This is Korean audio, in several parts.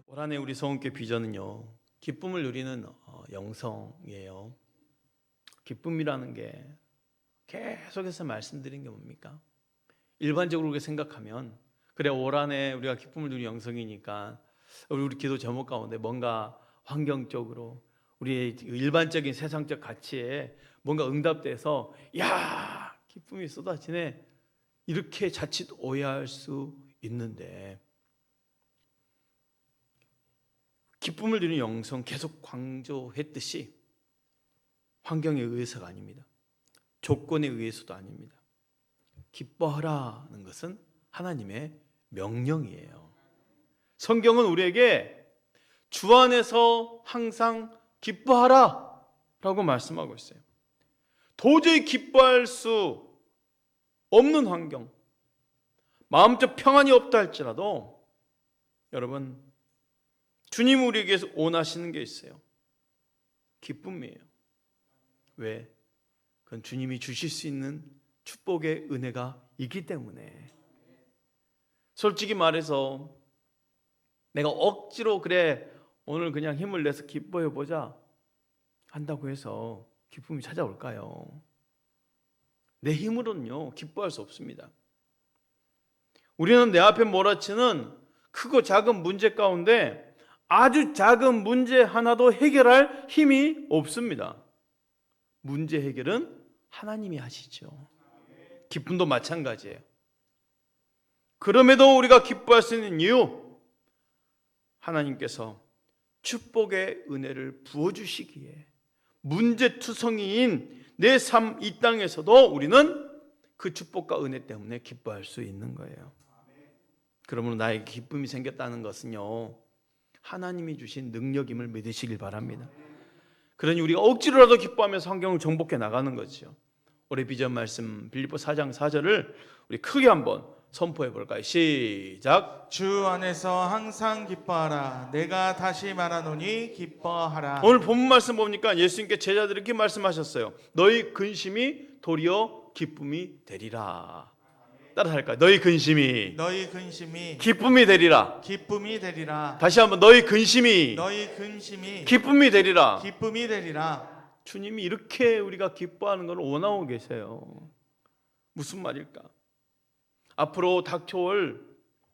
올 한해 우리 성원교회 비전은요, 기쁨을 누리는 영성이에요. 기쁨이라는 게 계속해서 말씀드린 게 뭡니까? 일반적으로 우리가 생각하면 그래, 올 한해 우리가 기쁨을 누리는 영성이니까 우리 기도 제목 가운데 뭔가 환경적으로 우리의 일반적인 세상적 가치에 뭔가 응답돼서 야, 기쁨이 쏟아지네, 이렇게 자칫 오해할 수 있는데, 기쁨을 누리는 영성 계속 강조했듯이 환경에 의해서가 아닙니다. 조건에 의해서도 아닙니다. 기뻐하라는 것은 하나님의 명령이에요. 성경은 우리에게 주 안에서 항상 기뻐하라 라고 말씀하고 있어요. 도저히 기뻐할 수 없는 환경, 마음적 평안이 없다 할지라도 여러분, 주님 우리에게 원하시는 게 있어요. 기쁨이에요. 왜? 그건 주님이 주실 수 있는 축복의 은혜가 있기 때문에. 솔직히 말해서 내가 억지로 그래 오늘 그냥 힘을 내서 기뻐해 보자 한다고 해서 기쁨이 찾아올까요? 내 힘으로는요 기뻐할 수 없습니다. 우리는 내 앞에 몰아치는 크고 작은 문제 가운데 아주 작은 문제 하나도 해결할 힘이 없습니다. 문제 해결은 하나님이 하시죠. 기쁨도 마찬가지예요. 그럼에도 우리가 기뻐할 수 있는 이유, 하나님께서 축복의 은혜를 부어주시기에 문제투성이인 내 삶 이 땅에서도 우리는 그 축복과 은혜 때문에 기뻐할 수 있는 거예요. 그러므로 나에게 기쁨이 생겼다는 것은요, 하나님이 주신 능력임을 믿으시길 바랍니다. 그러니 우리가 억지로라도 기뻐하면서 환경을 정복해 나가는 거죠. 올해 비전 말씀 빌립보 4장 4절을 우리 크게 한번 선포해 볼까요? 시작. 주 안에서 항상 기뻐하라. 내가 다시 말하노니 기뻐하라. 오늘 본문 말씀 보니까 예수님께 제자들에게 이렇게 말씀하셨어요. 너희 근심이 도리어 기쁨이 되리라. 따라 할까요? 너희 근심이 기쁨이 되리라. 기쁨이 되리라. 다시 한번 너희 근심이 기쁨이 되리라. 기쁨이 되리라. 주님이 이렇게 우리가 기뻐하는 걸 원하고 계세요. 무슨 말일까? 앞으로 닥쳐올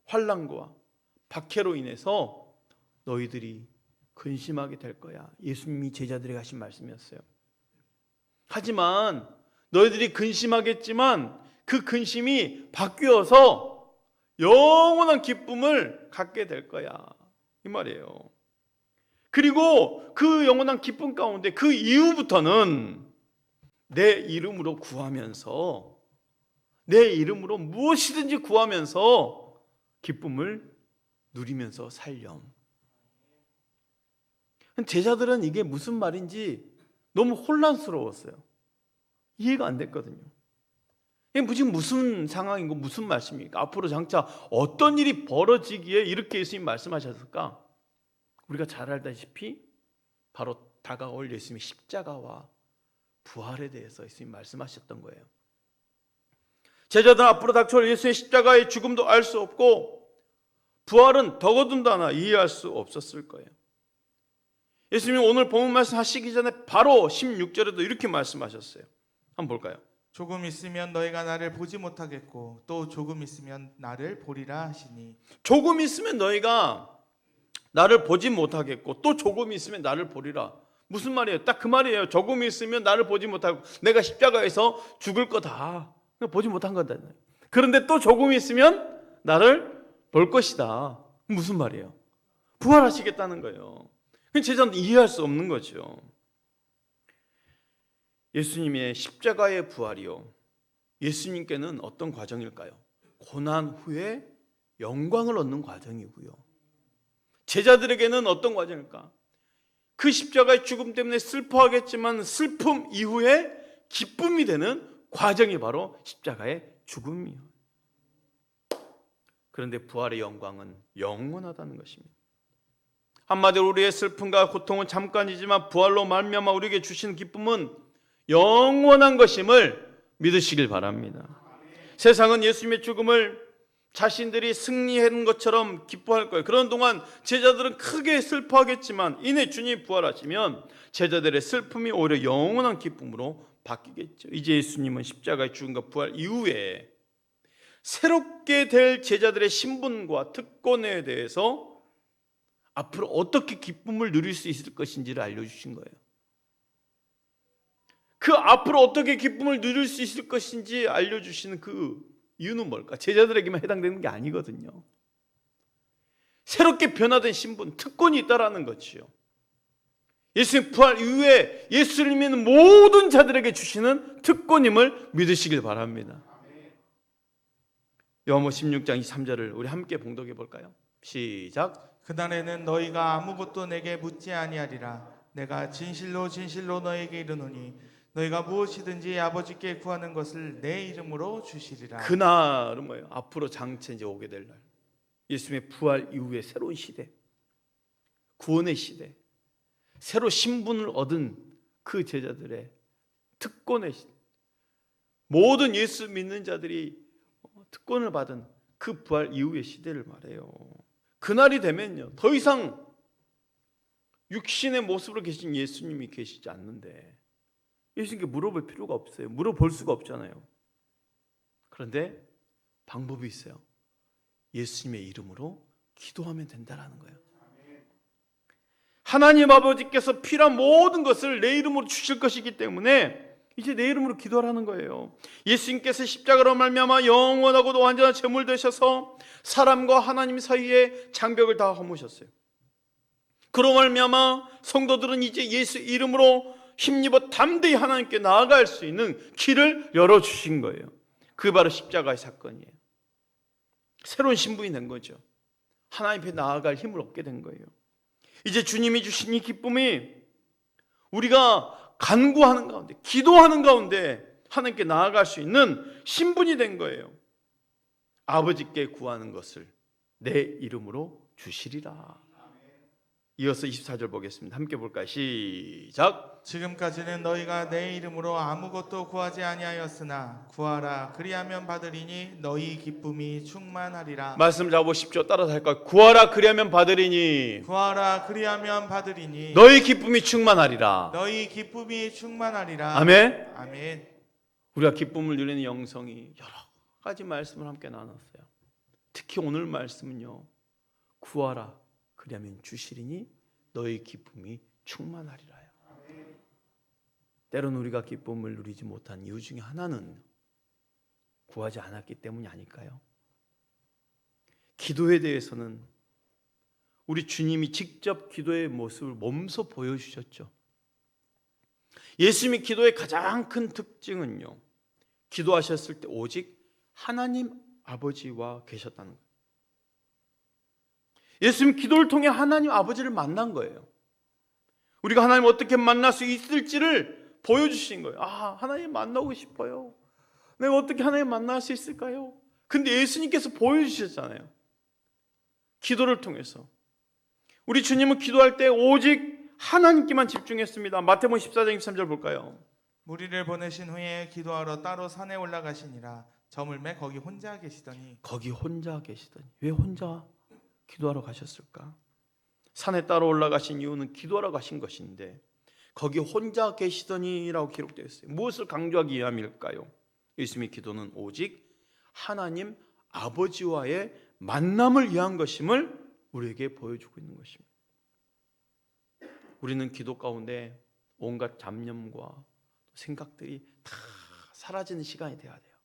환난과 박해로 인해서 너희들이 근심하게 될 거야. 예수님이 제자들에게 하신 말씀이었어요. 하지만 너희들이 근심하겠지만 그 근심이 바뀌어서 영원한 기쁨을 갖게 될 거야, 이 말이에요. 그리고 그 영원한 기쁨 가운데 그 이후부터는 내 이름으로 구하면서, 내 이름으로 무엇이든지 구하면서 기쁨을 누리면서 살렴. 제자들은 이게 무슨 말인지 너무 혼란스러웠어요. 이해가 안 됐거든요. 이게 지금 무슨 상황이고 무슨 말씀입니까? 앞으로 장차 어떤 일이 벌어지기에 이렇게 예수님이 말씀하셨을까? 우리가 잘 알다시피 바로 다가올 예수님의 십자가와 부활에 대해서 예수님이 말씀하셨던 거예요. 제자들은 앞으로 닥쳐올 예수의 십자가의 죽음도 알 수 없고 부활은 더더군다나 이해할 수 없었을 거예요. 예수님이 오늘 본문 말씀하시기 전에 바로 16절에도 이렇게 말씀하셨어요. 한번 볼까요? 조금 있으면 너희가 나를 보지 못하겠고 또 조금 있으면 나를 보리라 하시니. 조금 있으면 너희가 나를 보지 못하겠고 또 조금 있으면 나를 보리라. 무슨 말이에요? 딱 그 말이에요. 조금 있으면 나를 보지 못하고 내가 십자가에서 죽을 거다, 보지 못한 거다. 그런데 또 조금 있으면 나를 볼 것이다. 무슨 말이에요? 부활하시겠다는 거예요. 제자는 이해할 수 없는 거죠. 예수님의 십자가의 부활이요, 예수님께는 어떤 과정일까요? 고난 후에 영광을 얻는 과정이고요, 제자들에게는 어떤 과정일까? 그 십자가의 죽음 때문에 슬퍼하겠지만 슬픔 이후에 기쁨이 되는 과정이 바로 십자가의 죽음이에요. 그런데 부활의 영광은 영원하다는 것입니다. 한마디로 우리의 슬픔과 고통은 잠깐이지만 부활로 말미암아 우리에게 주신 기쁨은 영원한 것임을 믿으시길 바랍니다. 세상은 예수님의 죽음을 자신들이 승리한 것처럼 기뻐할 거예요. 그런 동안 제자들은 크게 슬퍼하겠지만 이내 주님이 부활하시면 제자들의 슬픔이 오히려 영원한 기쁨으로 바뀌겠죠. 이제 예수님은 십자가의 죽음과 부활 이후에 새롭게 될 제자들의 신분과 특권에 대해서 앞으로 어떻게 기쁨을 누릴 수 있을 것인지를 알려주신 거예요. 그 앞으로 어떻게 기쁨을 누릴 수 있을 것인지 알려주시는 그 이유는 뭘까? 제자들에게만 해당되는 게 아니거든요. 새롭게 변화된 신분, 특권이 있다라는 거지요. 예수님 부활 이후에 예수를 믿는 모든 자들에게 주시는 특권임을 믿으시길 바랍니다. 요한복음 16장 23절을 우리 함께 봉독해 볼까요? 시작. 그날에는 너희가 아무것도 내게 묻지 아니하리라. 내가 진실로 진실로 너희에게 이르노니 너희가 무엇이든지 아버지께 구하는 것을 내 이름으로 주시리라. 그날은 뭐예요? 앞으로 장차 이제 오게 될 날. 예수님의 부활 이후의 새로운 시대, 구원의 시대, 새로 신분을 얻은 그 제자들의 특권의 시대, 모든 예수 믿는 자들이 특권을 받은 그 부활 이후의 시대를 말해요. 그날이 되면요, 더 이상 육신의 모습으로 계신 예수님이 계시지 않는데 예수님께 물어볼 필요가 없어요. 물어볼 수가 없잖아요. 그런데 방법이 있어요. 예수님의 이름으로 기도하면 된다라는 거예요. 하나님 아버지께서 필요한 모든 것을 내 이름으로 주실 것이기 때문에 이제 내 이름으로 기도하라는 거예요. 예수님께서 십자가로 말미암아 영원하고도 완전한 제물 되셔서 사람과 하나님 사이에 장벽을 다 허무셨어요. 그로 말미암아 성도들은 이제 예수 이름으로 힘입어 담대히 하나님께 나아갈 수 있는 길을 열어주신 거예요. 그게 바로 십자가의 사건이에요. 새로운 신분이 된 거죠. 하나님 앞에 나아갈 힘을 얻게 된 거예요. 이제 주님이 주신 이 기쁨이 우리가 간구하는 가운데, 기도하는 가운데 하나님께 나아갈 수 있는 신분이 된 거예요. 아버지께 구하는 것을 내 이름으로 주시리라. 이어서 24절 보겠습니다. 함께 볼까요? 시작. 지금까지는 너희가 내 이름으로 아무것도 구하지 아니하였으나 구하라 그리하면 받으리니 너희 기쁨이 충만하리라. 말씀 잡으십시오. 따라서 할까요? 구하라 그리하면 받으리니 구하라 그리하면 받으리니 너희 기쁨이 충만하리라. 너희 기쁨이 충만하리라. 아멘. 아멘. 우리가 기쁨을 누리는 영성이 여러 가지 말씀을 함께 나눴어요. 특히 오늘 말씀은요, 구하라 그리하면 주시리니 너희 기쁨이 충만하리라요. 때로는 우리가 기쁨을 누리지 못한 이유 중에 하나는 구하지 않았기 때문이 아닐까요? 기도에 대해서는 우리 주님이 직접 기도의 모습을 몸소 보여주셨죠. 예수님이 기도의 가장 큰 특징은요, 기도하셨을 때 오직 하나님 아버지와 계셨다는 거예요. 예수님 기도를 통해 하나님 아버지를 만난 거예요. 우리가 하나님 어떻게 만날 수 있을지를 보여주신 거예요. 아, 하나님 만나고 싶어요. 내가 어떻게 하나님 만날 수 있을까요? 근데 예수님께서 보여주셨잖아요. 기도를 통해서. 우리 주님은 기도할 때 오직 하나님께만 집중했습니다. 마태복음 14장 23절 볼까요? 무리를 보내신 후에 기도하러 따로 산에 올라가시니라. 저물매 거기 혼자 계시더니. 거기 혼자 계시더니. 왜 혼자 기도하러 가셨을까? 산에 따로 올라가신 이유는 기도하러 가신 것인데 거기 혼자 계시더니라고 기록되어 있어요. 무엇을 강조하기 위함일까요? 예수님의 기도는 오직 하나님 아버지와의 만남을 위한 것임을 우리에게 보여주고 있는 것입니다. 우리는 기도 가운데 온갖 잡념과 생각들이 다 사라지는 시간이 돼야 돼요.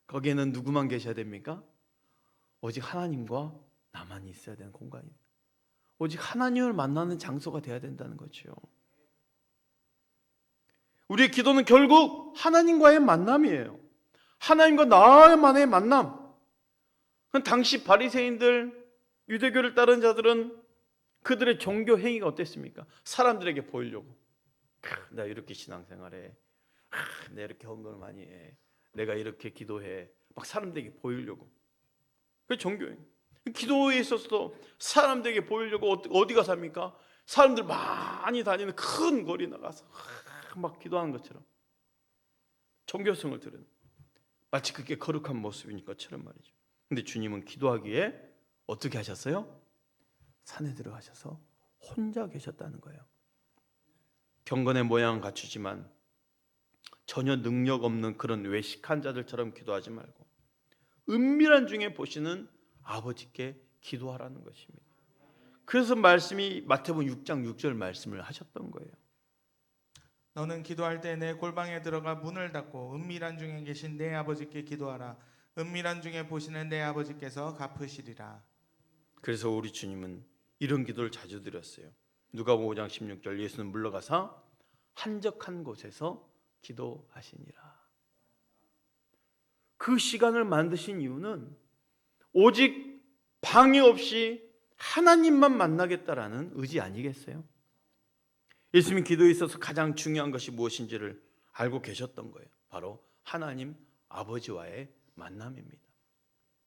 거기에는 누구만 계셔야 됩니까? 오직 하나님과 나만 있어야 되는 공간입니다. 오직 하나님을 만나는 장소가 돼야 된다는 거죠. 우리의 기도는 결국 하나님과의 만남이에요. 하나님과 나만의 만남. 당시 바리새인들, 유대교를 따른 자들은 그들의 종교 행위가 어땠습니까? 사람들에게 보이려고. 내가 이렇게 신앙생활해. 내가 이렇게 헌금을 많이 해. 내가 이렇게 기도해. 막 사람들에게 보이려고. 그게 종교예요. 기도에 있어서도 사람들에게 보이려고 어디 가서 합니까? 사람들 많이 다니는 큰 거리 나가서 막 기도하는 것처럼 종교성을 드러내는, 마치 그게 거룩한 모습인 것처럼 말이죠. 근데 주님은 기도하기에 어떻게 하셨어요? 산에 들어가셔서 혼자 계셨다는 거예요. 경건의 모양은 갖추지만 전혀 능력 없는 그런 외식한 자들처럼 기도하지 말고 은밀한 중에 보시는 아버지께 기도하라는 것입니다. 그래서 말씀이 마태복음 6장 6절 말씀을 하셨던 거예요. 너는 기도할 때 내 골방에 들어가 문을 닫고 은밀한 중에 계신 내 아버지께 기도하라. 은밀한 중에 보시는 내 아버지께서 갚으시리라. 그래서 우리 주님은 이런 기도를 자주 드렸어요. 누가복음 5장 16절 예수는 물러가사 한적한 곳에서 기도하시니라. 그 시간을 만드신 이유는 오직 방해 없이 하나님만 만나겠다라는 의지 아니겠어요? 예수님이 기도에 있어서 가장 중요한 것이 무엇인지를 알고 계셨던 거예요. 바로 하나님 아버지와의 만남입니다.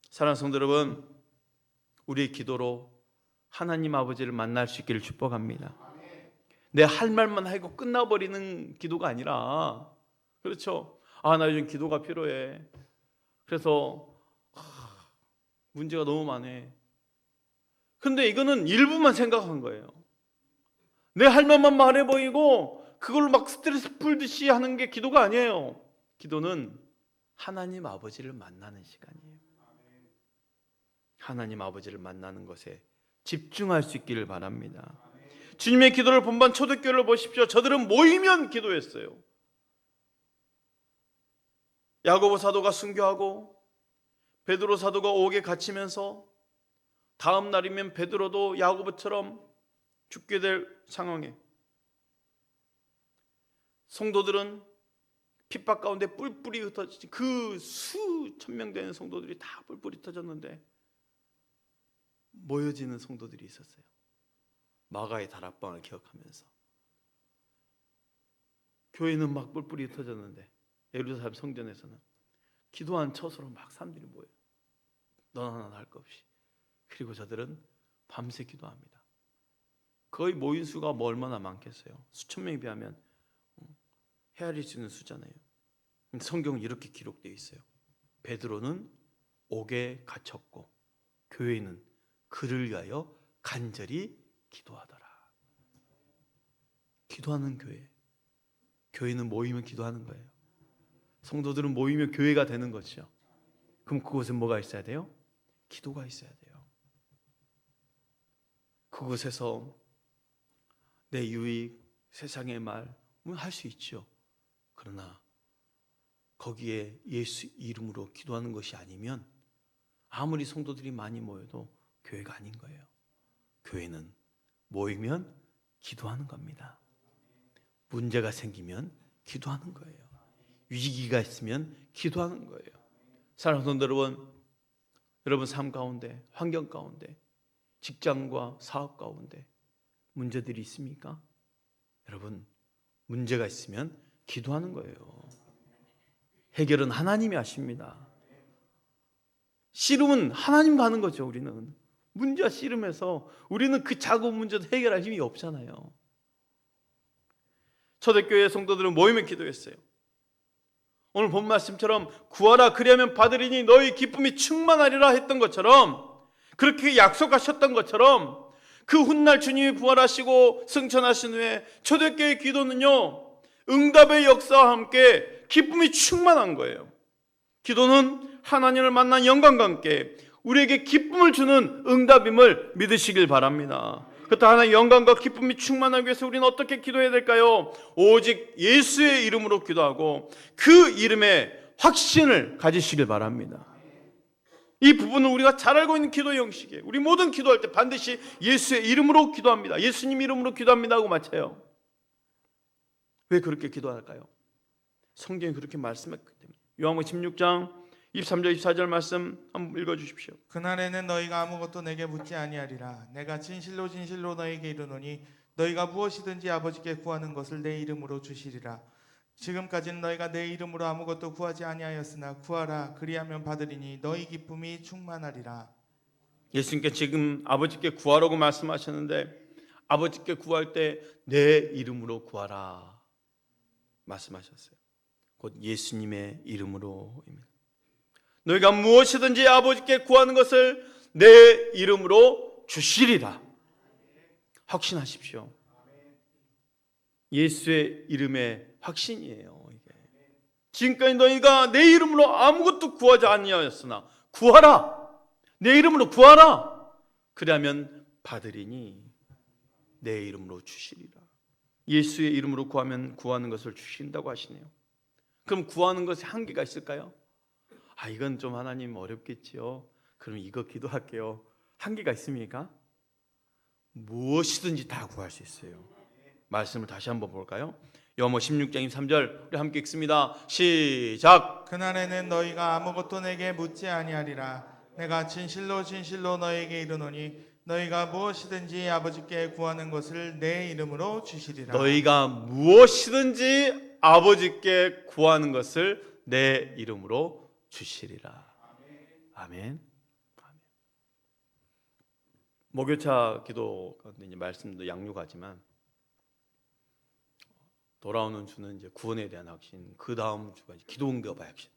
사랑하는 성도 여러분, 우리의 기도로 하나님 아버지를 만날 수 있기를 축복합니다. 내 할 말만 하고 끝나버리는 기도가 아니라, 그렇죠? 나 요즘 기도가 필요해. 그래서 문제가 너무 많아. 근데 이거는 일부만 생각한 거예요. 내 할 말만 말해 보이고 그걸로 막 스트레스 풀듯이 하는 게 기도가 아니에요. 기도는 하나님 아버지를 만나는 시간이에요. 하나님 아버지를 만나는 것에 집중할 수 있기를 바랍니다. 주님의 기도를 본반 초대교회를 보십시오. 저들은 모이면 기도했어요. 야고보 사도가 순교하고 베드로 사도가 옥에 갇히면서 다음 날이면 베드로도 야고보처럼 죽게 될 상황에 성도들은 핍박 가운데 뿔뿔이 흩어지지, 그 수천 명 되는 성도들이 다 뿔뿔이 흩어졌는데 모여지는 성도들이 있었어요. 마가의 다락방을 기억하면서 교회는 막 뿔뿔이 흩어졌는데 예루살렘 성전에서는 기도한 처소로 막 사람들이 모여요. 너나 나나 할 것 없이. 그리고 저들은 밤새 기도합니다. 거의 모인 수가 뭐 얼마나 많겠어요? 수천 명에 비하면 헤아릴 수 있는 수잖아요. 성경은 이렇게 기록되어 있어요. 베드로는 옥에 갇혔고 교회는 그를 위하여 간절히 기도하더라. 기도하는 교회. 교회는 모이면 기도하는 거예요. 성도들은 모이면 교회가 되는 거죠. 그럼 그곳에 뭐가 있어야 돼요? 기도가 있어야 돼요. 그곳에서 내 유익, 세상의 말 할 수 있죠. 그러나 거기에 예수 이름으로 기도하는 것이 아니면 아무리 성도들이 많이 모여도 교회가 아닌 거예요. 교회는 모이면 기도하는 겁니다. 문제가 생기면 기도하는 거예요. 위기가 있으면 기도하는 거예요. 사랑하는 성도 여러분 삶 가운데, 환경 가운데, 직장과 사업 가운데 문제들이 있습니까? 여러분, 문제가 있으면 기도하는 거예요. 해결은 하나님이 하십니다. 씨름은 하나님과 하는 거죠. 우리는 문제와 씨름해서 우리는 그 작은 문제도 해결할 힘이 없잖아요. 초대교회 성도들은 모이면 기도했어요. 오늘 본 말씀처럼 구하라 그리하면 받으리니 너희 기쁨이 충만하리라 했던 것처럼, 그렇게 약속하셨던 것처럼 그 훗날 주님이 부활하시고 승천하신 후에 초대교회의 기도는요, 응답의 역사와 함께 기쁨이 충만한 거예요. 기도는 하나님을 만난 영광과 함께 우리에게 기쁨을 주는 응답임을 믿으시길 바랍니다. 그렇다 하나의 영광과 기쁨이 충만하기 위해서 우리는 어떻게 기도해야 될까요? 오직 예수의 이름으로 기도하고 그 이름에 확신을 가지시길 바랍니다. 이 부분은 우리가 잘 알고 있는 기도 형식이에요. 우리 모든 기도할 때 반드시 예수의 이름으로 기도합니다. 예수님 이름으로 기도합니다 하고 마쳐요. 왜 그렇게 기도할까요? 성경이 그렇게 말씀했기 때문에. 요한복음 16장 23절 24절 말씀 한번 읽어주십시오. 그날에는 너희가 아무것도 내게 묻지 아니하리라. 내가 진실로 진실로 너희에게 이르노니 너희가 무엇이든지 아버지께 구하는 것을 내 이름으로 주시리라. 지금까지는 너희가 내 이름으로 아무것도 구하지 아니하였으나 구하라 그리하면 받으리니 너희 기쁨이 충만하리라. 예수님께 지금 아버지께 구하라고 말씀하셨는데, 아버지께 구할 때 내 이름으로 구하라 말씀하셨어요. 곧 예수님의 이름으로입니다. 너희가 무엇이든지 아버지께 구하는 것을 내 이름으로 주시리라. 확신하십시오. 예수의 이름의 확신이에요. 이게. 지금까지 너희가 내 이름으로 아무것도 구하지 아니하였으나 구하라. 내 이름으로 구하라. 그러면 받으리니 내 이름으로 주시리라. 예수의 이름으로 구하면 구하는 것을 주신다고 하시네요. 그럼 구하는 것에 한계가 있을까요? 이건 좀 하나님 어렵겠지요. 그럼 이거 기도할게요. 한계가 있습니까? 무엇이든지 다 구할 수 있어요. 말씀을 다시 한번 볼까요? 요한복음 16장 23절 우리 함께 읽습니다. 시작. 그날에는 너희가 아무것도 내게 묻지 아니하리라. 내가 진실로 진실로 너희에게 이르노니 너희가 무엇이든지 아버지께 구하는 것을 내 이름으로 주시리라. 너희가 무엇이든지 아버지께 구하는 것을 내 이름으로 주시리라. 아멘. 목요차 기도 가운데 이제 말씀도 양육하지만 돌아오는 주는 이제 구원에 대한 확신, 그 다음 주가 기도 응답의 확신.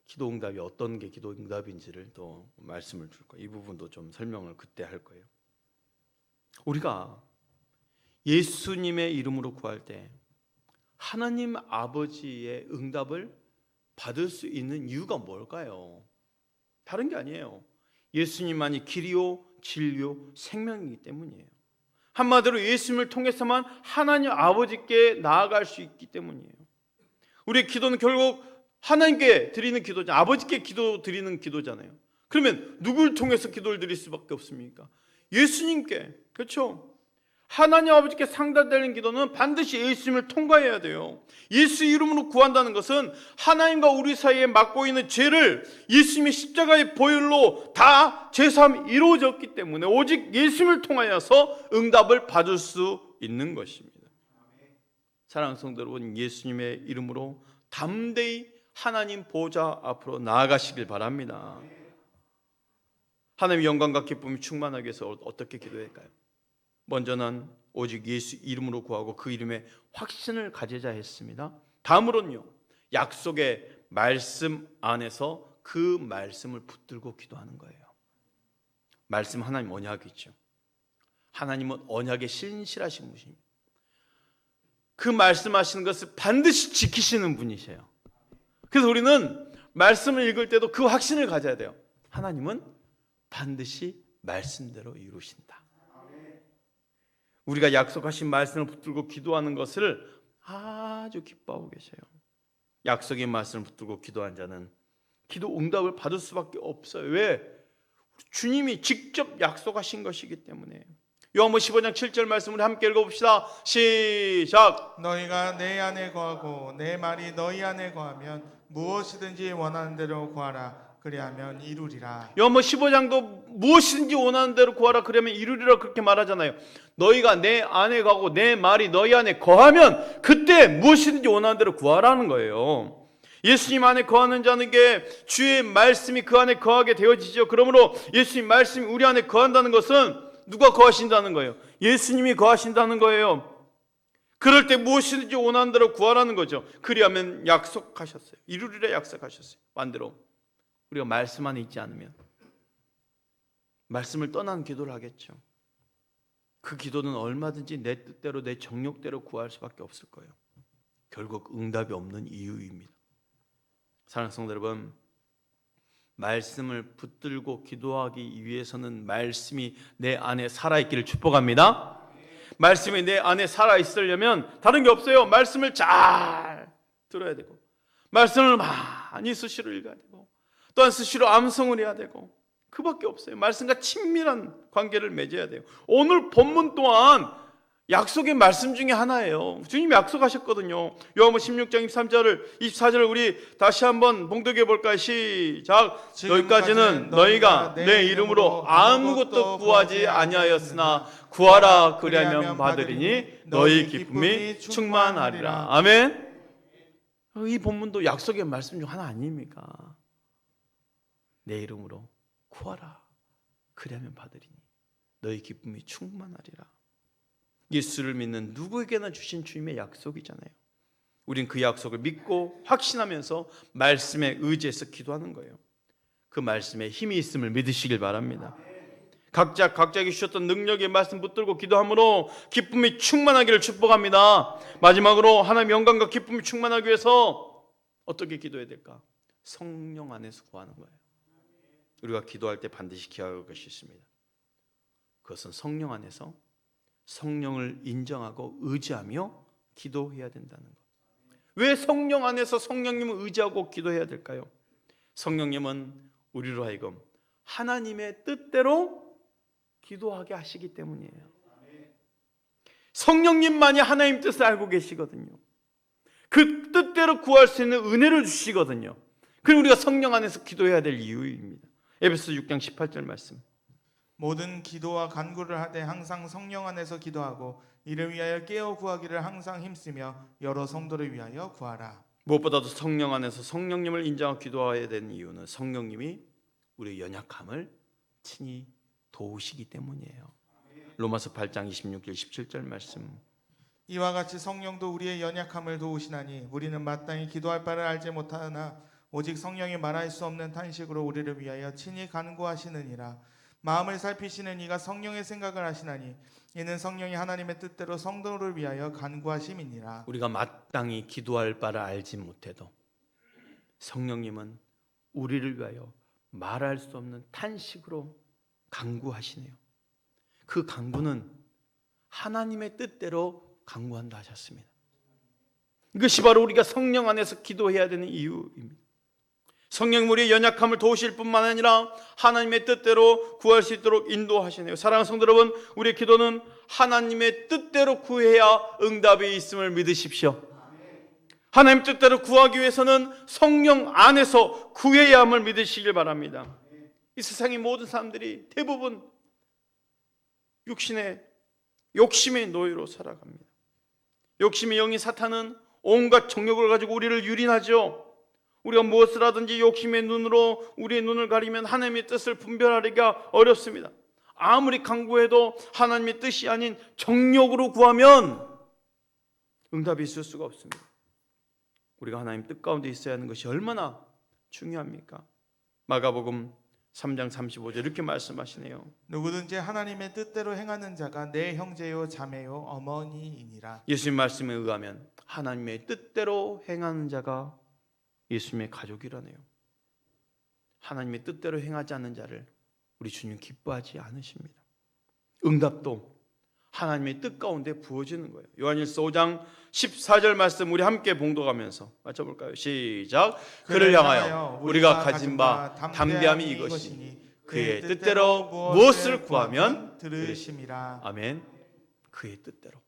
기도 응답이 어떤 게 기도 응답인지를 또 말씀을 줄 거예요. 이 부분도 좀 설명을 그때 할 거예요. 우리가 예수님의 이름으로 구할 때 하나님 아버지의 응답을 받을 수 있는 이유가 뭘까요? 다른 게 아니에요. 예수님만이 길이요 진리요 생명이기 때문이에요. 한마디로 예수님을 통해서만 하나님 아버지께 나아갈 수 있기 때문이에요. 우리의 기도는 결국 하나님께 드리는 기도잖아요. 아버지께 기도 드리는 기도잖아요. 그러면 누굴 통해서 기도를 드릴 수밖에 없습니까? 예수님께. 그렇죠? 하나님 아버지께 상달되는 기도는 반드시 예수님을 통과해야 돼요. 예수 이름으로 구한다는 것은 하나님과 우리 사이에 맡고 있는 죄를 예수님의 십자가의 보혈로 다 죄사함이 이루어졌기 때문에 오직 예수님을 통하여서 응답을 받을 수 있는 것입니다. 사랑하는 성도 여러분, 예수님의 이름으로 담대히 하나님 보좌 앞으로 나아가시길 바랍니다. 하나님의 영광과 기쁨이 충만하기 위해서 어떻게 기도해야 할까요? 먼저는 오직 예수 이름으로 구하고 그 이름에 확신을 가지자 했습니다. 다음으로는요, 약속의 말씀 안에서 그 말씀을 붙들고 기도하는 거예요. 말씀 하나님 언약이죠. 하나님은 언약에 신실하신 분이십니다. 그 말씀하시는 것을 반드시 지키시는 분이세요. 그래서 우리는 말씀을 읽을 때도 그 확신을 가져야 돼요. 하나님은 반드시 말씀대로 이루신다. 우리가 약속하신 말씀을 붙들고 기도하는 것을 아주 기뻐하고 계세요. 약속의 말씀을 붙들고 기도한 자는 기도 응답을 받을 수밖에 없어요. 왜? 주님이 직접 약속하신 것이기 때문에. 요한복음 15장 7절 말씀을 함께 읽어봅시다. 시작. 너희가 내 안에 거하고 내 말이 너희 안에 거하면 무엇이든지 원하는 대로 구하라. 그리하면 이루리라. 요한복음 15장도 무엇이든지 원하는 대로 구하라 그러면 이루리라 그렇게 말하잖아요. 너희가 내 안에 가고 내 말이 너희 안에 거하면 그때 무엇이든지 원하는 대로 구하라는 거예요. 예수님 안에 거하는 자는 게 주의 말씀이 그 안에 거하게 되어지죠. 그러므로 예수님 말씀이 우리 안에 거한다는 것은 누가 거하신다는 거예요? 예수님이 거하신다는 거예요. 그럴 때 무엇이든지 원하는 대로 구하라는 거죠. 그리하면 약속하셨어요. 이루리라 약속하셨어요. 반대로 우리가 말씀 안에 있지 않으면 말씀을 떠난 기도를 하겠죠. 그 기도는 얼마든지 내 뜻대로 내 정욕대로 구할 수밖에 없을 거예요. 결국 응답이 없는 이유입니다. 사랑하는 성도 여러분, 말씀을 붙들고 기도하기 위해서는 말씀이 내 안에 살아있기를 축복합니다. 말씀이 내 안에 살아있으려면 다른 게 없어요. 말씀을 잘 들어야 되고 말씀을 많이 수시로 읽어야 되고 또한 수시로 암송을 해야 되고 그밖에 없어요. 말씀과 친밀한 관계를 맺어야 돼요. 오늘 본문 또한 약속의 말씀 중에 하나예요. 주님이 약속하셨거든요. 요한복음 16장 24절을 우리 다시 한번 봉독해 볼까요? 시작. 여기까지는 너희가 내 이름으로 아무것도 구하지 아니하였으나 구하라 그리하면 받으리니 너희 기쁨이 충만하리라. 아멘. 이 본문도 약속의 말씀 중 하나 아닙니까? 내 이름으로 구하라 그리하면 받으리니 너희 기쁨이 충만하리라. 예수를 믿는 누구에게나 주신 주님의 약속이잖아요. 우린 그 약속을 믿고 확신하면서 말씀에 의지해서 기도하는 거예요. 그 말씀에 힘이 있음을 믿으시길 바랍니다. 각자에게 주셨던 능력의 말씀 붙들고 기도함으로 기쁨이 충만하기를 축복합니다. 마지막으로 하나님의 영광과 기쁨이 충만하기 위해서 어떻게 기도해야 될까? 성령 안에서 구하는 거예요. 우리가 기도할 때 반드시 기억할 것이 있습니다. 그것은 성령 안에서 성령을 인정하고 의지하며 기도해야 된다는 것. 왜 성령 안에서 성령님을 의지하고 기도해야 될까요? 성령님은 우리로 하여금 하나님의 뜻대로 기도하게 하시기 때문이에요. 성령님만이 하나님 뜻을 알고 계시거든요. 그 뜻대로 구할 수 있는 은혜를 주시거든요. 그리고 우리가 성령 안에서 기도해야 될 이유입니다. 에베소 6장 18절 말씀. 모든 기도와 간구를 하되 항상 성령 안에서 기도하고 이를 위하여 깨어 구하기를 항상 힘쓰며 여러 성도를 위하여 구하라. 무엇보다도 성령 안에서 성령님을 인정하고 기도해야 되는 이유는 성령님이 우리의 연약함을 친히 도우시기 때문이에요. 로마서 8장 26절 17절 말씀. 이와 같이 성령도 우리의 연약함을 도우시나니 우리는 마땅히 기도할 바를 알지 못하나 오직 성령이 말할 수 없는 탄식으로 우리를 위하여 친히 간구하시느니라. 마음을 살피시는 이가 성령의 생각을 하시나니 이는 성령이 하나님의 뜻대로 성도를 위하여 간구하심이니라. 우리가 마땅히 기도할 바를 알지 못해도 성령님은 우리를 위하여 말할 수 없는 탄식으로 간구하시네요. 그 간구는 하나님의 뜻대로 간구한다 하셨습니다. 이것이 바로 우리가 성령 안에서 기도해야 되는 이유입니다. 성령 우리의 연약함을 도우실 뿐만 아니라 하나님의 뜻대로 구할 수 있도록 인도하시네요. 사랑하는 성도 여러분, 우리의 기도는 하나님의 뜻대로 구해야 응답이 있음을 믿으십시오. 하나님 뜻대로 구하기 위해서는 성령 안에서 구해야 함을 믿으시길 바랍니다. 이 세상의 모든 사람들이 대부분 욕심의 노예로 살아갑니다. 욕심의 영인 사탄은 온갖 정욕을 가지고 우리를 유린하죠. 우리가 무엇을 하든지 욕심의 눈으로 우리의 눈을 가리면 하나님의 뜻을 분별하기가 어렵습니다. 아무리 간구해도 하나님의 뜻이 아닌 정욕으로 구하면 응답이 있을 수가 없습니다. 우리가 하나님 뜻 가운데 있어야 하는 것이 얼마나 중요합니까? 마가복음 3장 35절 이렇게 말씀하시네요. 누구든지 하나님의 뜻대로 행하는 자가 내 형제요 자매요 어머니이니라. 예수님 말씀에 의하면 하나님의 뜻대로 행하는 자가 예수님의 가족이라네요. 하나님의 뜻대로 행하지 않는 자를 우리 주님 기뻐하지 않으십니다. 응답도 하나님의 뜻 가운데 부어지는 거예요. 요한일서 5장 14절 말씀 우리 함께 봉독하면서 맞춰볼까요? 시작. 그를 향하여 우리가 가진 바 담대함이 이것이니 그의 뜻대로 무엇을 구하면 들으심이라. 아멘. 그의 뜻대로,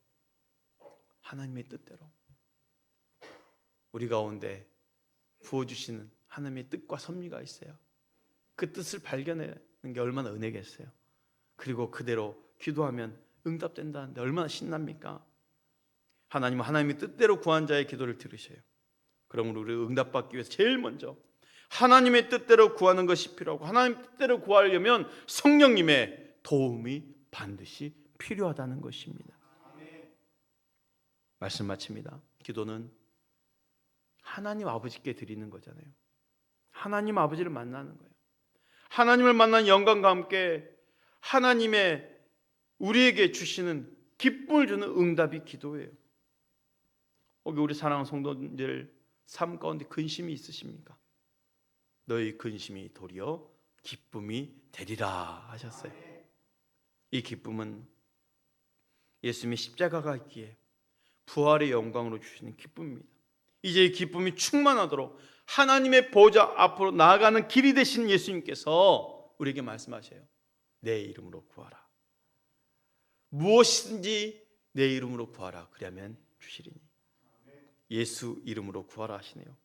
하나님의 뜻대로 우리 가운데 부어주시는 하나님의 뜻과 섭리가 있어요. 그 뜻을 발견하는 게 얼마나 은혜겠어요. 그리고 그대로 기도하면 응답된다는데 얼마나 신납니까? 하나님은 하나님의 뜻대로 구한 자의 기도를 들으셔요. 그러므로 우리 응답받기 위해서 제일 먼저 하나님의 뜻대로 구하는 것이 필요하고, 하나님의 뜻대로 구하려면 성령님의 도움이 반드시 필요하다는 것입니다. 말씀 마칩니다. 기도는 하나님 아버지께 드리는 거잖아요. 하나님 아버지를 만나는 거예요. 하나님을 만난 영광과 함께 하나님의 우리에게 주시는 기쁨을 주는 응답이 기도예요. 혹시 우리 사랑하는 성도들 삶 가운데 근심이 있으십니까? 너희 근심이 도리어 기쁨이 되리라 하셨어요. 이 기쁨은 예수님의 십자가가 있기에 부활의 영광으로 주시는 기쁨입니다. 이제 이 기쁨이 충만하도록 하나님의 보좌 앞으로 나아가는 길이 되신 예수님께서 우리에게 말씀하셔요. 내 이름으로 구하라. 무엇이든지 내 이름으로 구하라. 그러면 주시리니. 예수 이름으로 구하라 하시네요.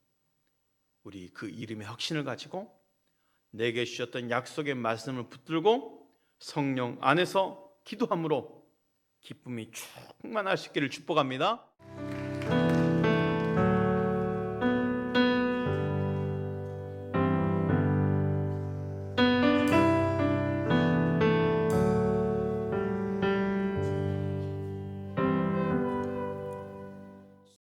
우리 그 이름의 확신을 가지고 내게 주셨던 약속의 말씀을 붙들고 성령 안에서 기도함으로 기쁨이 충만할 수 있기를 축복합니다.